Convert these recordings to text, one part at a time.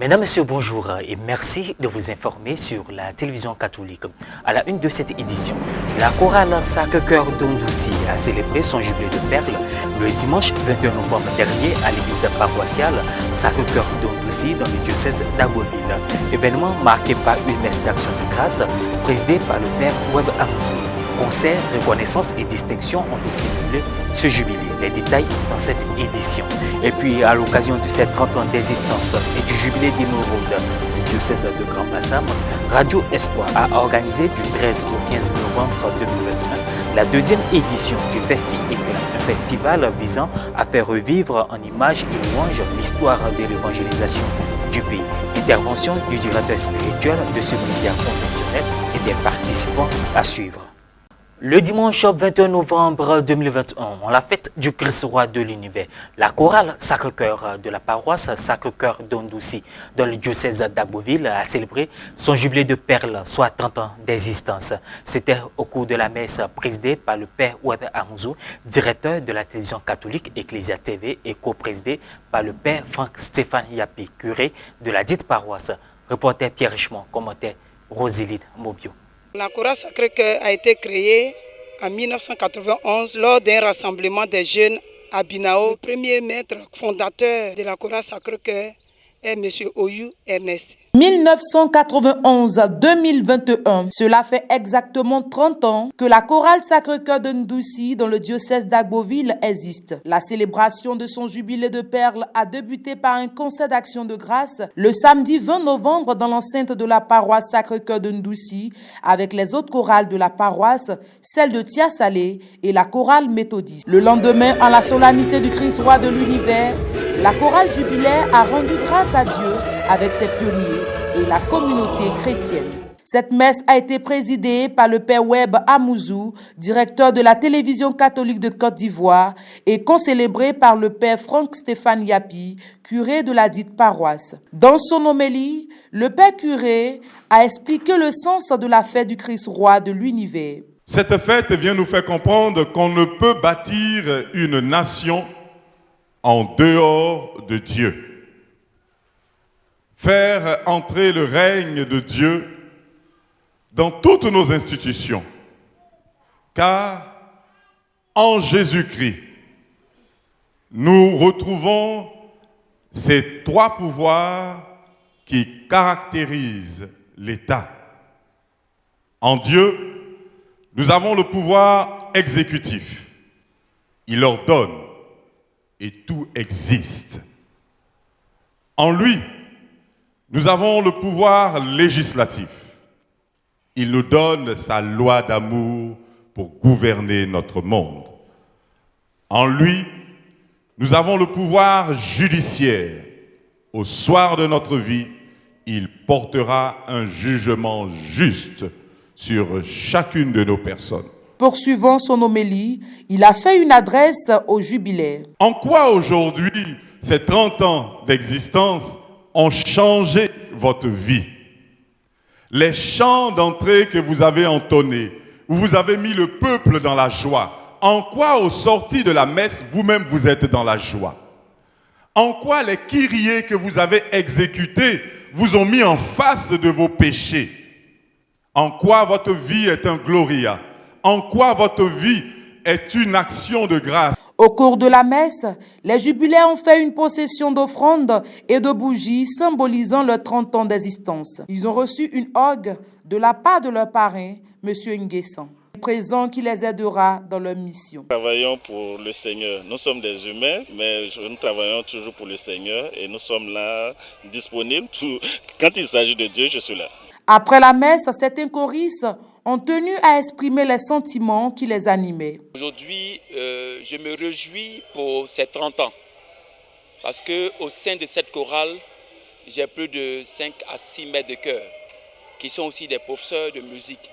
Mesdames, Messieurs, bonjour et merci de vous informer sur la télévision catholique. À la une de cette édition, la chorale Sacré-Cœur d'Ondouci a célébré son jubilé de perles le dimanche 21 novembre dernier à l'église paroissiale Sacré-Cœur d'Ondouci dans le diocèse d'Abbeville. Événement marqué par une messe d'action de grâce présidée par le père Webb Amouzou. Concerts, reconnaissance et distinction ont aussi doublé ce jubilé. Les détails dans cette édition. Et puis, à l'occasion de ces 30 ans d'existence et du jubilé d'émeraude du diocèse de Grand Bassam, Radio Espoir a organisé du 13 au 15 novembre 2021 la deuxième édition du Festi Éclat, un festival visant à faire revivre en images et louanges l'histoire de l'évangélisation du pays. Intervention du directeur spirituel de ce média conventionnel et des participants à suivre. Le dimanche 21 novembre 2021, en la fête du Christ roi de l'univers, la chorale Sacré-Cœur de la paroisse Sacré-Cœur d'Ondouci dans le diocèse d'Abbeville a célébré son jubilé de perles, soit 30 ans d'existence. C'était au cours de la messe présidée par le père Webb Amouzou, directeur de la télévision catholique Ecclesia TV et co-présidée par le père Franck-Stéphane Yapi, curé de la dite paroisse. Reporter Pierre Richemont, commentaire Rosilide Mobio. La chorale Sacré-Cœur a été créée en 1991 lors d'un rassemblement des jeunes à Binao. Le premier maître fondateur de la chorale Sacré-Cœur est M. Oyou Ernest. 1991 à 2021, cela fait exactement 30 ans que la chorale Sacré-Cœur d'Ondouci dans le diocèse d'Abbeville existe. La célébration de son jubilé de perles a débuté par un concert d'action de grâce le samedi 20 novembre dans l'enceinte de la paroisse Sacré-Cœur d'Ondouci avec les autres chorales de la paroisse, celle de Tia-Salé et la chorale méthodiste. Le lendemain, en la solennité du Christ roi de l'univers, la chorale jubilaire a rendu grâce à Dieu avec ses pionniers et la communauté chrétienne. Cette messe a été présidée par le père Webb Amouzou, directeur de la télévision catholique de Côte d'Ivoire, et concélébrée par le père Franck-Stéphane Yapi, curé de la dite paroisse. Dans son homélie, le père curé a expliqué le sens de la fête du Christ roi de l'univers. Cette fête vient nous faire comprendre qu'on ne peut bâtir une nation en dehors de Dieu. Faire entrer le règne de Dieu dans toutes nos institutions. Car en Jésus-Christ, nous retrouvons ces trois pouvoirs qui caractérisent l'État. En Dieu, nous avons le pouvoir exécutif. Il ordonne et tout existe. En lui, nous avons le pouvoir législatif. Il nous donne sa loi d'amour pour gouverner notre monde. En lui, nous avons le pouvoir judiciaire. Au soir de notre vie, il portera un jugement juste sur chacune de nos personnes. Poursuivant son homélie, il a fait une adresse au jubilaire. En quoi aujourd'hui, ces 30 ans d'existence ont changé votre vie? Les chants d'entrée que vous avez entonnés, où vous avez mis le peuple dans la joie, en quoi au sorti de la messe, vous-même vous êtes dans la joie? En quoi les kyriés que vous avez exécutés vous ont mis en face de vos péchés? En quoi votre vie est un gloria? En quoi votre vie est une action de grâce? Au cours de la messe, les jubilaires ont fait une procession d'offrandes et de bougies symbolisant leurs 30 ans d'existence. Ils ont reçu une orgue de la part de leur parrain, M. Nguessan, présent qui les aidera dans leur mission. Nous travaillons pour le Seigneur. Nous sommes des humains, mais nous travaillons toujours pour le Seigneur et nous sommes là, disponibles. Quand il s'agit de Dieu, je suis là. Après la messe, certains choristes ont tenu à exprimer les sentiments qui les animaient. Aujourd'hui, je me réjouis pour ces 30 ans parce qu'au sein de cette chorale, j'ai plus de 5 à 6 maîtres de chœur qui sont aussi des professeurs de musique.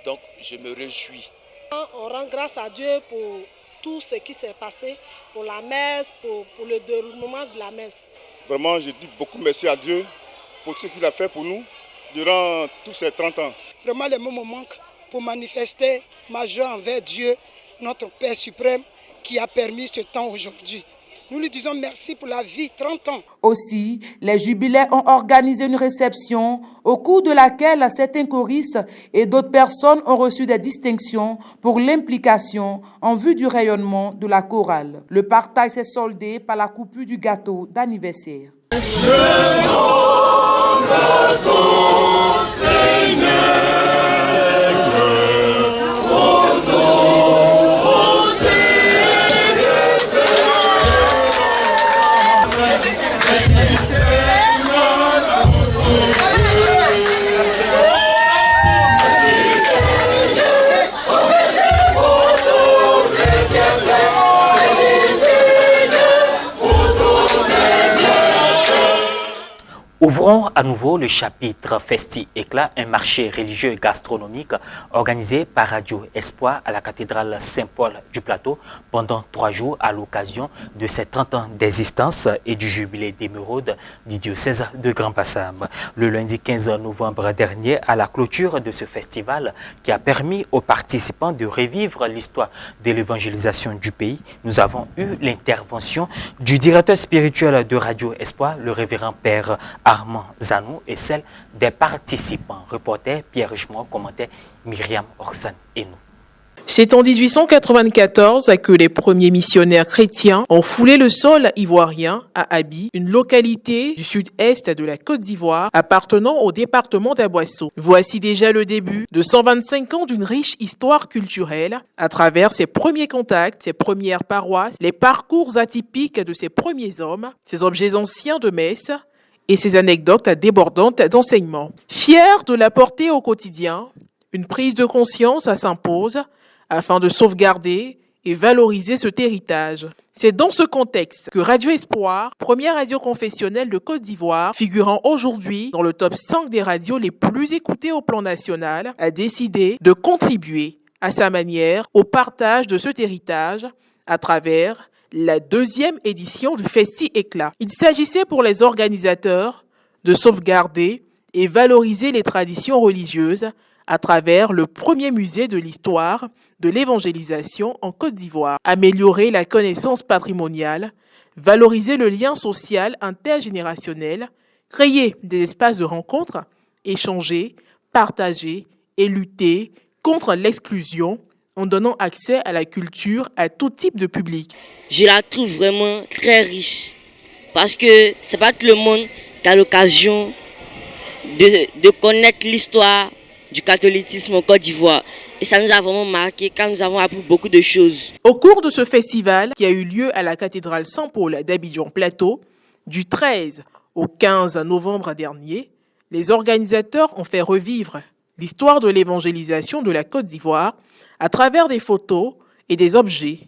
Donc, je me réjouis. On rend grâce à Dieu pour tout ce qui s'est passé, pour la messe, pour le déroulement de la messe. Vraiment, je dis beaucoup merci à Dieu pour tout ce qu'il a fait pour nous durant tous ces 30 ans. Vraiment, les mots me manquent pour manifester ma joie envers Dieu, notre Père suprême, qui a permis ce temps aujourd'hui. Nous lui disons merci pour la vie, 30 ans. Aussi, les jubilés ont organisé une réception au cours de laquelle certains choristes et d'autres personnes ont reçu des distinctions pour l'implication en vue du rayonnement de la chorale. Le partage s'est soldé par la coupure du gâteau d'anniversaire. Ouvrons à nouveau le chapitre Festi Éclat, un marché religieux et gastronomique organisé par Radio Espoir à la cathédrale Saint-Paul du Plateau pendant 3 jours à l'occasion de ses 30 ans d'existence et du jubilé d'émeraude du diocèse de Grand-Bassam. Le lundi 15 novembre dernier, à la clôture de ce festival qui a permis aux participants de revivre l'histoire de l'évangélisation du pays, nous avons eu l'intervention du directeur spirituel de Radio Espoir, le révérend Père Armand Zanou, et celle des participants. Reporter Pierre Jumon, commentaire Myriam Orsan et nous. C'est en 1894 que les premiers missionnaires chrétiens ont foulé le sol ivoirien à Abi, une localité du sud-est de la Côte d'Ivoire appartenant au département d'Aboisseau. Voici déjà le début de 125 ans d'une riche histoire culturelle à travers ses premiers contacts, ses premières paroisses, les parcours atypiques de ses premiers hommes, ses objets anciens de messe et ses anecdotes débordantes d'enseignement. Fiers de la porter au quotidien, une prise de conscience s'impose afin de sauvegarder et valoriser cet héritage. C'est dans ce contexte que Radio Espoir, première radio confessionnelle de Côte d'Ivoire, figurant aujourd'hui dans le top 5 des radios les plus écoutées au plan national, a décidé de contribuer à sa manière au partage de cet héritage à travers la 2e édition du Festi Éclat. Il s'agissait pour les organisateurs de sauvegarder et valoriser les traditions religieuses à travers le premier musée de l'histoire de l'évangélisation en Côte d'Ivoire, améliorer la connaissance patrimoniale, valoriser le lien social intergénérationnel, créer des espaces de rencontre, échanger, partager et lutter contre l'exclusion en donnant accès à la culture à tout type de public. Je la trouve vraiment très riche parce que c'est pas tout le monde qui a l'occasion de connaître l'histoire du catholicisme en Côte d'Ivoire. Et ça nous a vraiment marqué car nous avons appris beaucoup de choses. Au cours de ce festival qui a eu lieu à la cathédrale Saint-Paul d'Abidjan-Plateau, du 13 au 15 novembre dernier, les organisateurs ont fait revivre l'histoire de l'évangélisation de la Côte d'Ivoire à travers des photos et des objets.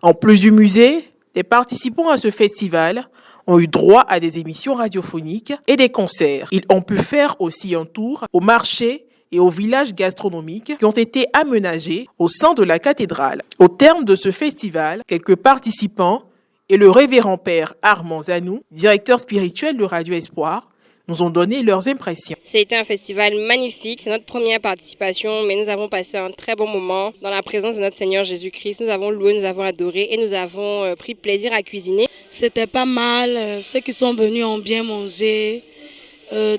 En plus du musée, les participants à ce festival ont eu droit à des émissions radiophoniques et des concerts. Ils ont pu faire aussi un tour au marché et aux villages gastronomiques qui ont été aménagés au sein de la cathédrale. Au terme de ce festival, quelques participants et le révérend Père Armand Zanou, directeur spirituel de Radio Espoir, nous ont donné leurs impressions. C'était un festival magnifique, c'est notre première participation, mais nous avons passé un très bon moment dans la présence de notre Seigneur Jésus-Christ. Nous avons loué, nous avons adoré et nous avons pris plaisir à cuisiner. C'était pas mal, ceux qui sont venus ont bien mangé,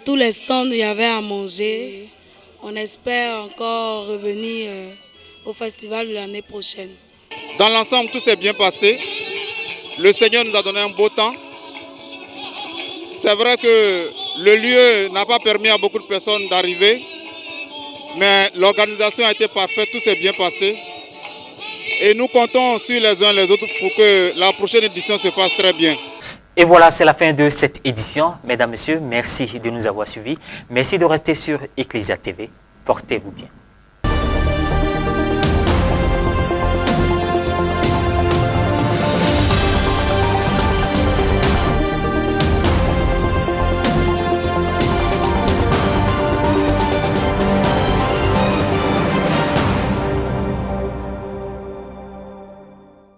tous les stands il y avait à manger. On espère encore revenir au festival de l'année prochaine. Dans l'ensemble, tout s'est bien passé. Le Seigneur nous a donné un beau temps. C'est vrai que le lieu n'a pas permis à beaucoup de personnes d'arriver, mais l'organisation a été parfaite, tout s'est bien passé. Et nous comptons sur les uns les autres pour que la prochaine édition se passe très bien. Et voilà, c'est la fin de cette édition. Mesdames, Messieurs, merci de nous avoir suivis. Merci de rester sur Ecclesia TV. Portez-vous bien.